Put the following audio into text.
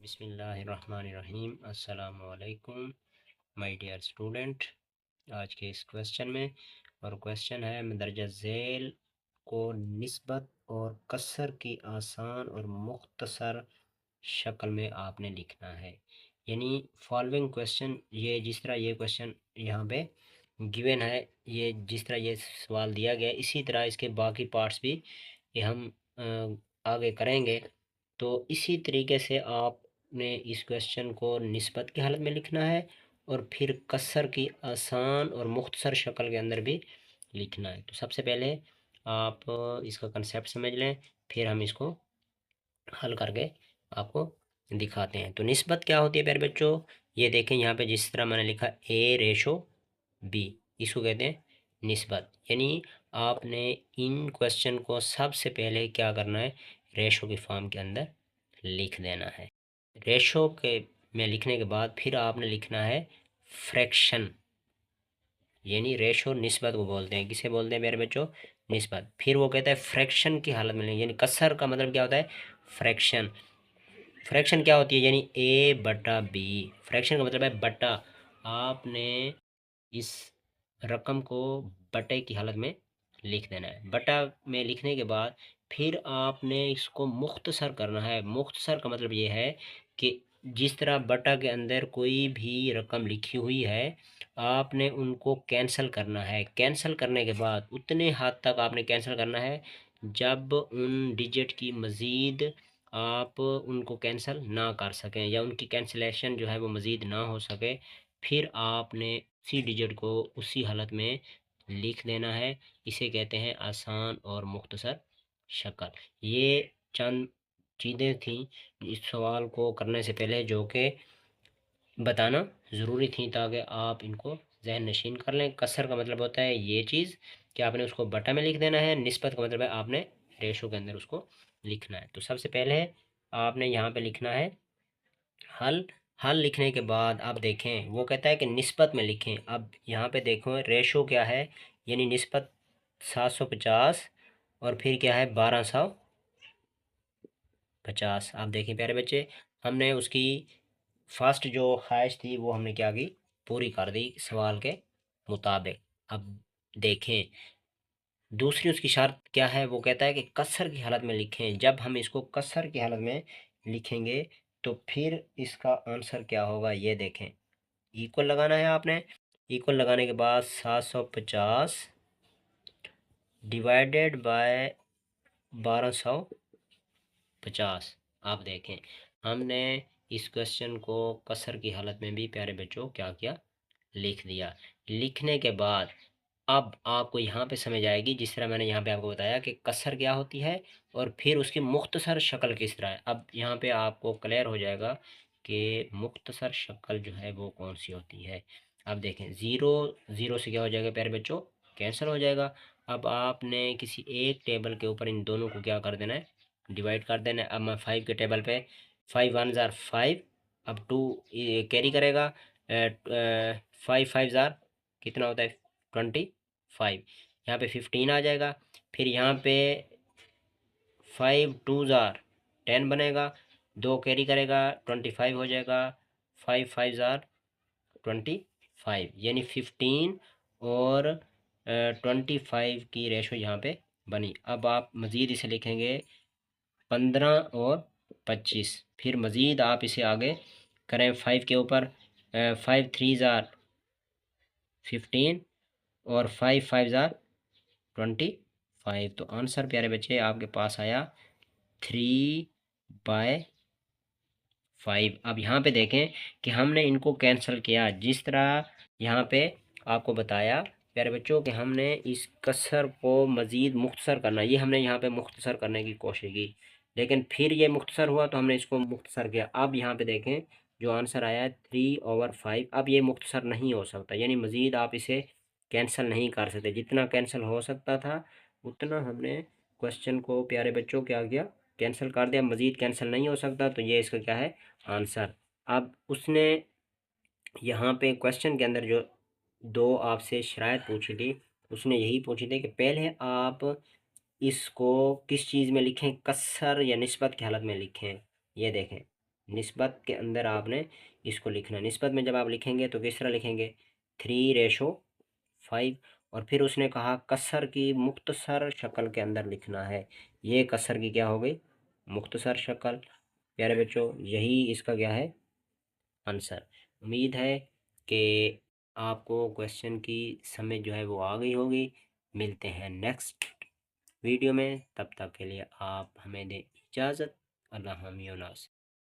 बिस्मिल्लाहिर्रहमानिर्रहीम। अस्सलामुअलैकुम my dear student. आज के इस क्वेश्चन में और क्वेश्चन है मदरजा झेल को निस्बत और कसर की आसान और मुख्तसर शक्ल में आपने लिखना है। यानी फॉलोइंग क्वेश्चन, ये जिस तरह ये क्वेश्चन यहाँ पे गिवन है, ये जिस तरह ये सवाल दिया गया इसी तरह इसके बाकी पार्ट्स भी ये हम आगे करेंगे। तो इसी तरीके से आपने इस क्वेश्चन को निस्बत की हालत में लिखना है और फिर कसर की आसान और मुख्तसर शक्ल के अंदर भी लिखना है। तो सबसे पहले आप इसका कंसेप्ट समझ लें, फिर हम इसको हल करके आपको दिखाते हैं। तो निस्बत क्या होती है प्यारे बच्चों, ये देखें यहाँ पे जिस तरह मैंने लिखा A/B, इसको कहते हैं निस्बत। यानी आपने इन क्वेश्चन को सबसे पहले क्या करना है, रेशो की फॉर्म के अंदर लिख देना है। रेशो के में लिखने के बाद फिर आपने लिखना है फ्रैक्शन। यानी रेशो निस्बत को बोलते हैं, किसे बोलते हैं मेरे बच्चों, निस्बत। फिर वो कहता है फ्रैक्शन की हालत में, यानी कसर का मतलब क्या होता है, फ्रैक्शन। फ्रैक्शन क्या होती है, यानी A/B। फ्रैक्शन का मतलब है बटा। आपने इस रकम को बटे की हालत में लिख देना है। बटा में लिखने के बाद फिर आपने इसको मुख्तसर करना है। मुख्तसर का मतलब ये है कि जिस तरह बटा के अंदर कोई भी रकम लिखी हुई है आपने उनको कैंसिल करना है। कैंसिल करने के बाद उतने हद तक आपने कैंसिल करना है जब उन डिजिट की मज़ीद आप उनको कैंसिल ना कर सकें या उनकी कैंसिलेशन जो है वो मज़ीद ना हो सके। फिर आपने उसी डिजिट को उसी हालत में लिख देना है। इसे कहते हैं आसान और मुख्तसर शक्ल। ये चंद चीज़ें थी इस सवाल को करने से पहले जो कि बताना ज़रूरी थी ताकि आप इनको जहन नशीन कर लें। कसर का मतलब होता है ये चीज़ कि आपने उसको बटा में लिख देना है। निस्बत का मतलब है आपने रेशो के अंदर उसको लिखना है। तो सबसे पहले आपने यहाँ पे लिखना है हल। हल लिखने के बाद आप देखें वो कहता है कि निस्बत में लिखें। अब यहाँ पे देखो रेशो क्या है, यानी निस्बत 750 और फिर क्या है 1250। आप देखें प्यारे बच्चे, हमने उसकी फर्स्ट जो ख्वाहिश थी वो हमने क्या की, पूरी कर दी सवाल के मुताबिक। अब देखें दूसरी उसकी शर्त क्या है, वो कहता है कि कसर की हालत में लिखें। जब हम इसको कसर की हालत में लिखेंगे तो फिर इसका आंसर क्या होगा, ये देखें। इक्वल लगाना है आपने। इक्वल लगाने के बाद 750 डिवाइडेड बाय 1250। आप देखें हमने इस क्वेश्चन को कसर की हालत में भी प्यारे बच्चों क्या किया, लिख दिया। लिखने के बाद अब आपको यहाँ पे समझ आएगी जिस तरह मैंने यहाँ पे आपको बताया कि कसर क्या होती है और फिर उसकी मुख्तसर शक्ल किस तरह है। अब यहाँ पे आपको क्लियर हो जाएगा कि मुख्तसर शक्ल जो है वो कौन सी होती है। अब देखें ज़ीरो ज़ीरो से क्या हो जाएगा प्यारे बच्चों, कैंसिल हो जाएगा। अब आपने किसी एक टेबल के ऊपर इन दोनों को क्या कर देना है, डिवाइड कर देना है। अब मैं 5 के टेबल पे 5 1 ज़ार 5, अब 2 कैरी करेगा, 5 5 ज़ार कितना होता है 25। यहाँ पे 15 आ जाएगा। फिर यहाँ पे 5 2 ज़ार 10 बनेगा, 2 कैरी करेगा 25 हो जाएगा। 5 5 ज़ार 25, यानी 15 और 25 की रेशो यहाँ पे बनी। अब आप मज़ीद इसे लिखेंगे 15 और 25। फिर मज़ीद आप इसे आगे करें 5 के ऊपर, 5 3 ज़ार 15 और 5 5 ज़ार 25। तो आंसर प्यारे बच्चे आपके पास आया 3/5। अब यहाँ पे देखें कि हमने इनको कैंसिल किया जिस तरह यहाँ पे आपको बताया प्यारे बच्चों कि हमने इस कसर को मज़ीद मुख्तसर करना, ये हमने यहाँ पे मुख्तसर करने की कोशिश की लेकिन फिर ये मुख्तसर हुआ तो हमने इसको मुख्तसर किया। अब यहाँ पे देखें जो आंसर आया है 3/5। अब ये मुख्तसर नहीं हो सकता, यानी मज़ीद आप इसे कैंसिल नहीं कर सकते। जितना कैंसिल हो सकता था उतना हमने क्वेश्चन को प्यारे बच्चों क्या किया, कैंसिल कर दिया। मज़ीद कैंसिल नहीं हो सकता तो ये इसका क्या है आंसर। अब उसने यहाँ पे क्वेश्चन के अंदर जो दो आपसे शराइत पूछी थी उसने यही पूछी थी कि पहले आप इसको किस चीज़ में लिखें, कसर या निस्बत की हालत में लिखें। ये देखें निस्बत के अंदर आपने इसको लिखना। निस्बत में जब आप लिखेंगे तो किस तरह लिखेंगे, 3:5। और फिर उसने कहा कसर की मुख्तसर शक्ल के अंदर लिखना है। ये कसर की क्या हो गई, मुख्तसर शक्ल। प्यारे बच्चों, यही इसका क्या है, आंसर। उम्मीद है कि आपको क्वेश्चन की समझ जो है वो आ गई होगी। मिलते हैं नेक्स्ट वीडियो में, तब तक के लिए आप हमें दें इजाज़त। अल्लाह हम